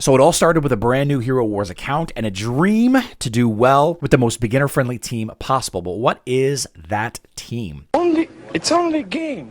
So it all started with a brand new Hero Wars account and a dream to do well with the most beginner-friendly team possible. But what is that team? It's only a game.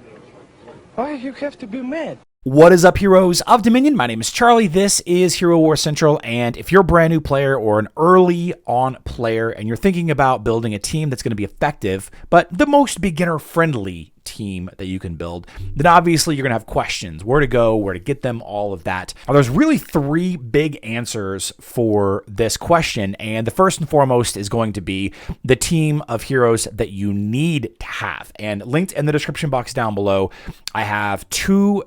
Why you have to be mad? What is up, heroes of Dominion? My name is Charlie. This is Hero Wars Central, and if you're a brand new player or an early on player and you're thinking about building a team that's going to be effective, but the most beginner-friendly team that you can build, then obviously you're going to have questions. Where to go, where to get them, all of that. Now, there's really three big answers for this question, and the first and foremost is going to be the team of heroes that you need to have. And linked in the description box down below, I have two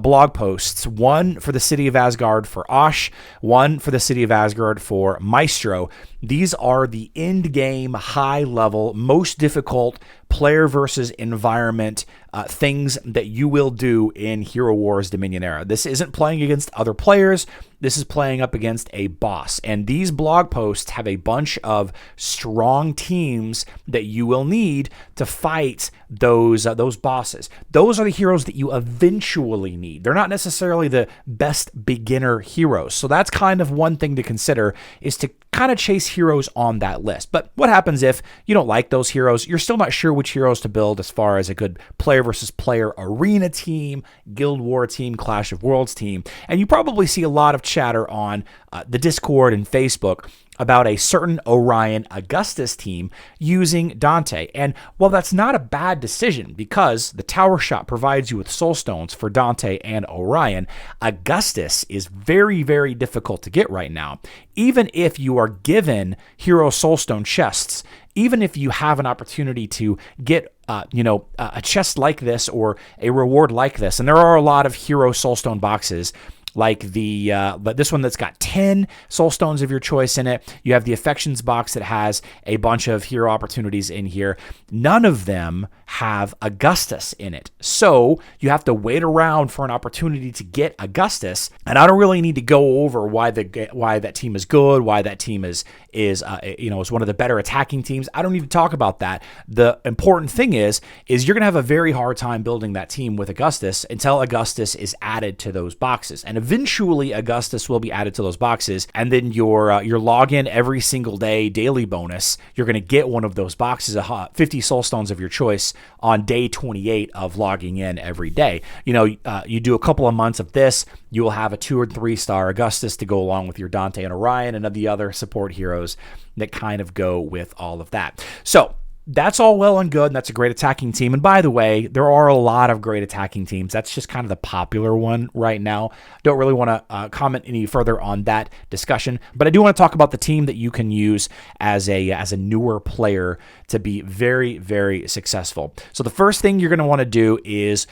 blog posts, one for the City of Asgard for Osh, one for the City of Asgard for Maestro. These are the end game, high level, most difficult player versus environment things that you will do in Hero Wars Dominion era. This isn't playing against other players. This is playing up against a boss. And these blog posts have a bunch of strong teams that you will need to fight those bosses. Those are the heroes that you eventually need. They're not necessarily the best beginner heroes. So that's kind of one thing to consider, is to kind of chase heroes on that list. But what happens if you don't like those heroes? You're still not sure which heroes to build as far as a good player versus player arena team, Guild War team, Clash of Worlds team. And you probably see a lot of chatter on the Discord and Facebook about a certain Orion Augustus team using Dante. And while that's not a bad decision, because the Tower Shot provides you with soul stones for Dante and Orion, Augustus is very, very difficult to get right now. Even if you are given hero soulstone chests, even if you have an opportunity to get a chest like this or a reward like this, and there are a lot of hero soulstone boxes, like this one that's got 10 soul stones of your choice in it. You have the affections box that has a bunch of hero opportunities in here. None of them have Augustus in it. So you have to wait around for an opportunity to get Augustus. And I don't really need to go over why that team is good, why that team is one of the better attacking teams. I don't need to talk about that. The important thing is you're going to have a very hard time building that team with Augustus until Augustus is added to those boxes. And eventually Augustus will be added to those boxes, and then your login every single day daily bonus, you're going to get one of those boxes of 50 soul stones of your choice on day 28 of logging in every day. You do a couple of months of this, you will have a 2 or 3 star Augustus to go along with your Dante and Orion and the other support heroes that kind of go with all of that. So that's all well and good, and that's a great attacking team. And by the way, there are a lot of great attacking teams. That's just kind of the popular one right now. Don't really want to comment any further on that discussion, but I do want to talk about the team that you can use as a newer player to be very, very successful. So the first thing you're going to want to do is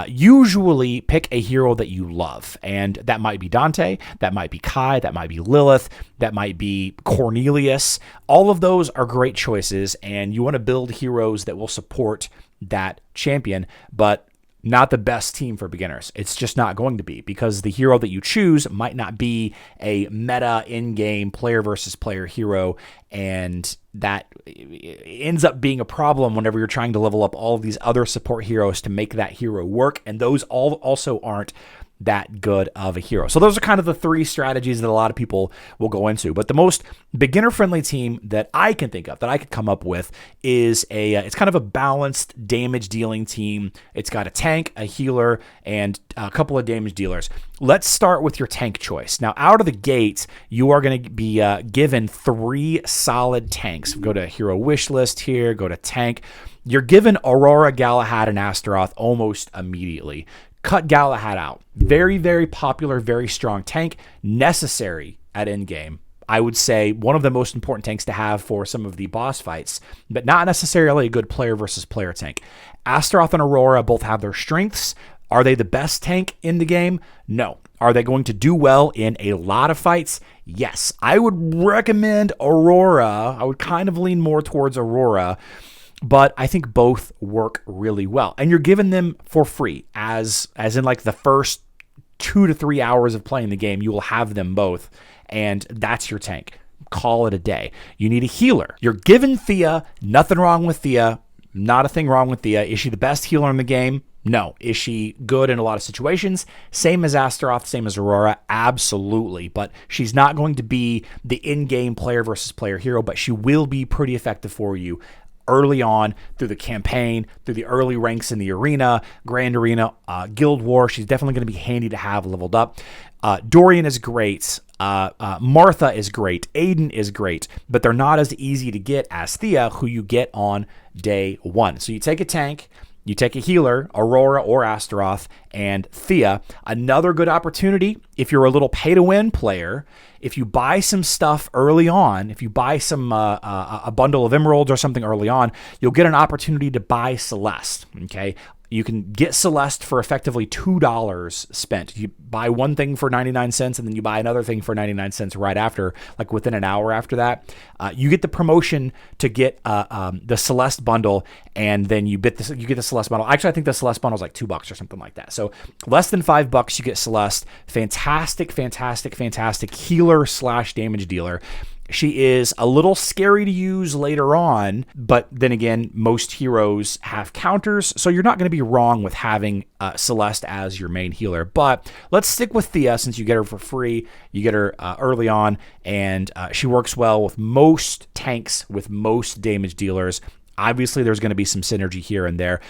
usually pick a hero that you love, and that might be Dante, that might be Kai, that might be Lilith, that might be Cornelius. All of those are great choices, and you want to build heroes that will support that champion, but not the best team for beginners. It's just not going to be, because the hero that you choose might not be a meta in-game player versus player hero, and that ends up being a problem whenever you're trying to level up all of these other support heroes to make that hero work, and those all also aren't that good of a hero. So those are kind of the three strategies that a lot of people will go into. But the most beginner-friendly team that I can think of, that I could come up with, is it's kind of a balanced damage-dealing team. It's got a tank, a healer, and a couple of damage dealers. Let's start with your tank choice. Now, out of the gate, you are going to be given 3 solid tanks. Go to hero wish list here, go to tank. You're given Aurora, Galahad, and Astaroth almost immediately. Cut Galahad out. Very, very popular, very strong tank. Necessary at endgame. I would say one of the most important tanks to have for some of the boss fights, but not necessarily a good player versus player tank. Astaroth and Aurora both have their strengths. Are they the best tank in the game? No. Are they going to do well in a lot of fights? Yes. I would recommend Aurora. I would kind of lean more towards Aurora, but I think both work really well. And you're given them for free, as in like the first 2 to 3 hours of playing the game, you will have them both, and that's your tank. Call it a day. You need a healer. You're given Thea. Nothing wrong with Thea. Not a thing wrong with Thea. Is she the best healer in the game? No. Is she good in a lot of situations? Same as Astaroth, same as Aurora? Absolutely. But she's not going to be the in-game player versus player hero, but she will be pretty effective for you early on through the campaign, through the early ranks in the arena, Grand Arena, Guild War. She's definitely going to be handy to have leveled up. Dorian is great. Martha is great. Aiden is great, but they're not as easy to get as Thea, who you get on day one. So you take a tank, you take a healer, Aurora or Astaroth, and Thea. Another good opportunity, if you're a little pay-to-win player, if you buy some stuff early on, if you buy some a bundle of emeralds or something early on, you'll get an opportunity to buy Celeste, okay? You can get Celeste for effectively $2 spent. You buy one thing for 99 cents and then you buy another thing for 99 cents right after, like within an hour after that. You get the promotion to get the Celeste bundle, and then you get the Celeste bundle. Actually, I think the Celeste bundle is like $2 or something like that. So less than $5, you get Celeste. Fantastic, fantastic, fantastic healer / damage dealer. She is a little scary to use later on, but then again, most heroes have counters, so you're not going to be wrong with having Celeste as your main healer. But let's stick with Thea, since you get her for free. You get her early on, and she works well with most tanks, with most damage dealers. Obviously, there's going to be some synergy here and there.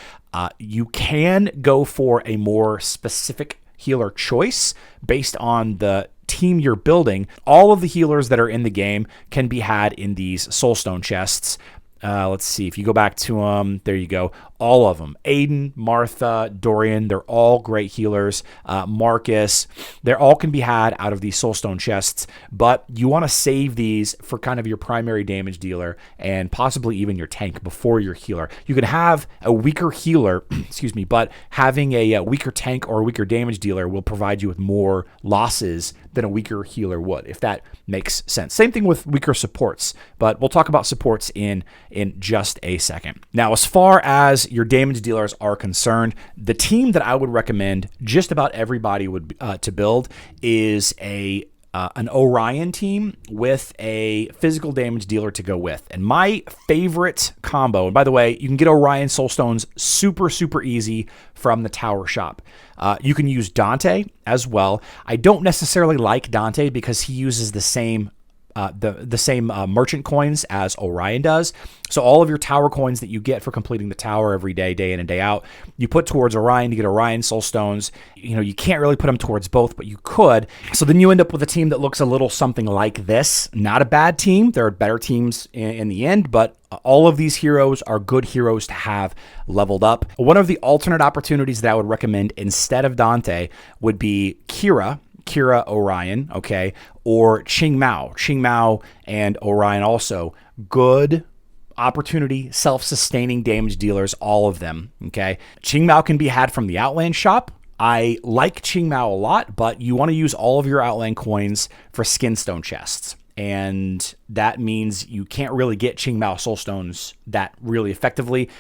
You can go for a more specific healer choice based on the team you're building. All of the healers that are in the game can be had in these soulstone chests. Let's see, if you go back to them, there you go. All of them. Aiden, Martha, Dorian, they're all great healers. Marcus, they all can be had out of these soulstone chests, but you want to save these for kind of your primary damage dealer and possibly even your tank before your healer. You can have a weaker healer, excuse me, but having a weaker tank or a weaker damage dealer will provide you with more losses than a weaker healer would, if that makes sense. Same thing with weaker supports, but we'll talk about supports in just a second. Now, as far as your damage dealers are concerned, the team that I would recommend just about everybody would to build is an Orion team with a physical damage dealer to go with. And my favorite combo, and by the way, you can get Orion Soulstones super, super easy from the Tower Shop. You can use Dante as well. I don't necessarily like Dante because he uses the same merchant coins as Orion does. So all of your tower coins that you get for completing the tower every day, day in and day out, you put towards Orion to get Orion Soulstones. You know, you can't really put them towards both, but you could. So then you end up with a team that looks a little something like this. Not a bad team. There are better teams in the end, but all of these heroes are good heroes to have leveled up. One of the alternate opportunities that I would recommend instead of Dante would be Kira Orion, okay, or Qing Mao and Orion also. Good opportunity, self-sustaining damage dealers, all of them, okay. Qing Mao can be had from the Outland shop. I like Qing Mao a lot, but you want to use all of your Outland coins for skinstone chests. And that means you can't really get Qing Mao Soulstones that really effectively.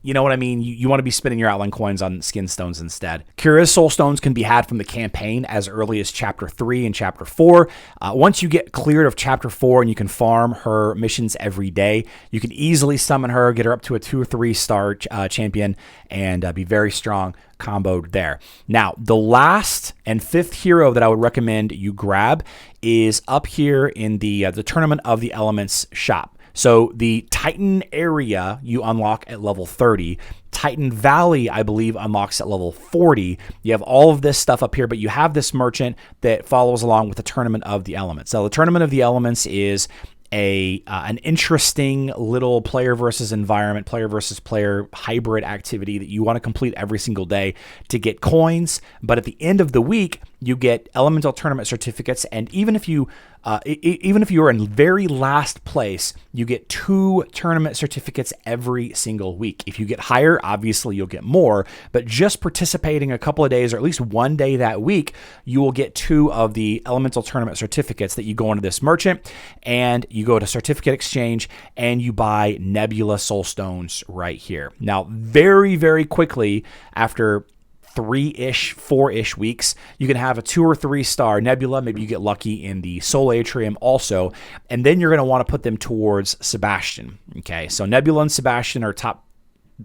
You know what I mean? You want to be spending your Outland coins on skin stones instead. Kira's Soulstones can be had from the campaign as early as Chapter 3 and Chapter 4. Once you get cleared of Chapter 4 and you can farm her missions every day, you can easily summon her, get her up to a 2 or 3 star champion, and be very strong comboed there. Now, the last and 5th hero that I would recommend you grab is up here in the Tournament of the Elements shop. So the Titan area you unlock at level 30. Titan Valley, I believe, unlocks at level 40. You have all of this stuff up here, but you have this merchant that follows along with the Tournament of the Elements. So the Tournament of the Elements is an interesting little player versus environment, player versus player hybrid activity that you want to complete every single day to get coins. But at the end of the week, you get elemental tournament certificates, and even if you are in very last place, you get 2 tournament certificates every single week. If you get higher, obviously you'll get more, but just participating a couple of days or at least one day that week, you will get 2 of the elemental tournament certificates that you go into this merchant, and you go to certificate exchange and you buy Nebula Soulstones right here. Now, very, very quickly after 3-ish, 4-ish weeks, you can have a 2 or 3 star Nebula. Maybe you get lucky in the Soul Atrium also, and then you're going to want to put them towards Sebastian. Okay, so Nebula and Sebastian are top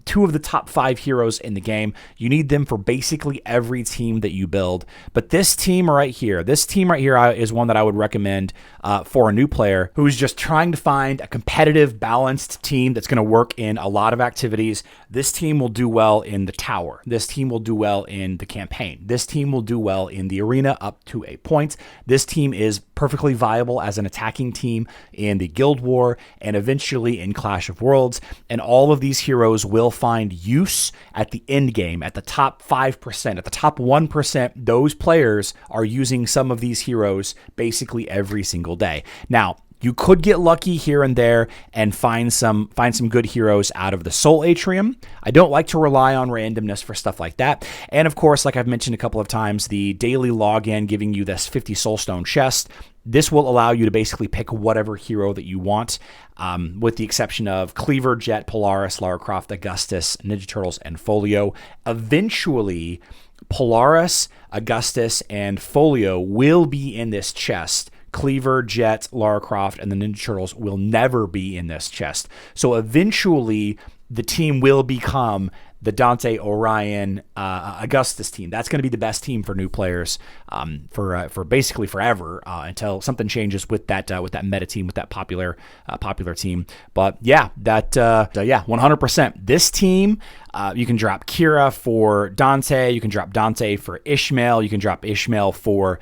two of the top 5 heroes in the game. You need them for basically every team that you build. But this team right here is one that I would recommend for a new player who's just trying to find a competitive, balanced team that's going to work in a lot of activities. This team will do well in the tower. This team will do well in the campaign. This team will do well in the arena up to a point. This team is perfectly viable as an attacking team in the Guild War and eventually in Clash of Worlds. And all of these heroes will find use at the end game, at the top 5%, at the top 1%. Those players are using some of these heroes basically every single day. Now, you could get lucky here and there and find some good heroes out of the Soul Atrium. I don't like to rely on randomness for stuff like that. And of course, like I've mentioned a couple of times, the daily login giving you this 50 Soulstone chest. This will allow you to basically pick whatever hero that you want, with the exception of Cleaver, Jet, Polaris, Lara Croft, Augustus, Ninja Turtles, and Folio. Eventually, Polaris, Augustus, and Folio will be in this chest. Cleaver, Jet, Lara Croft, and the Ninja Turtles will never be in this chest. So eventually, the team will become the Dante, Orion, Augustus team. That's going to be the best team for new players for basically forever until something changes with that meta team, with that popular team. But yeah, 100%. This team, you can drop Kira for Dante. You can drop Dante for Ishmael. You can drop Ishmael for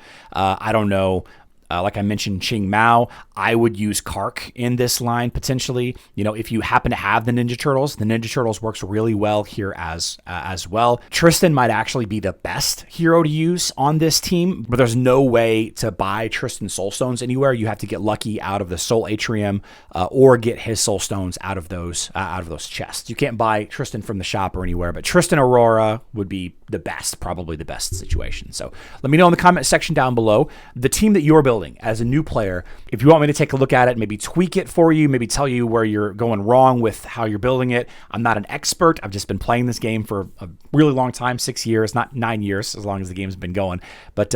like I mentioned, Ching Mao. I would use Kark in this line potentially. If you happen to have the Ninja Turtles works really well here as well. Tristan might actually be the best hero to use on this team, but there's no way to buy Tristan Soulstones anywhere. You have to get lucky out of the Soul Atrium or get his Soulstones out of those chests. You can't buy Tristan from the shop or anywhere, but Tristan Aurora would be probably the best situation. So let me know in the comment section down below the team that you're building as a new player. If you want me to take a look at it, maybe tweak it for you, maybe tell you where you're going wrong with how you're building it. I'm not an expert. I've just been playing this game for a really long time, 6 years, not 9 years, as long as the game's been going. But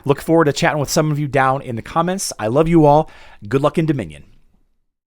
look forward to chatting with some of you down in the comments. I love you all. Good luck in Dominion.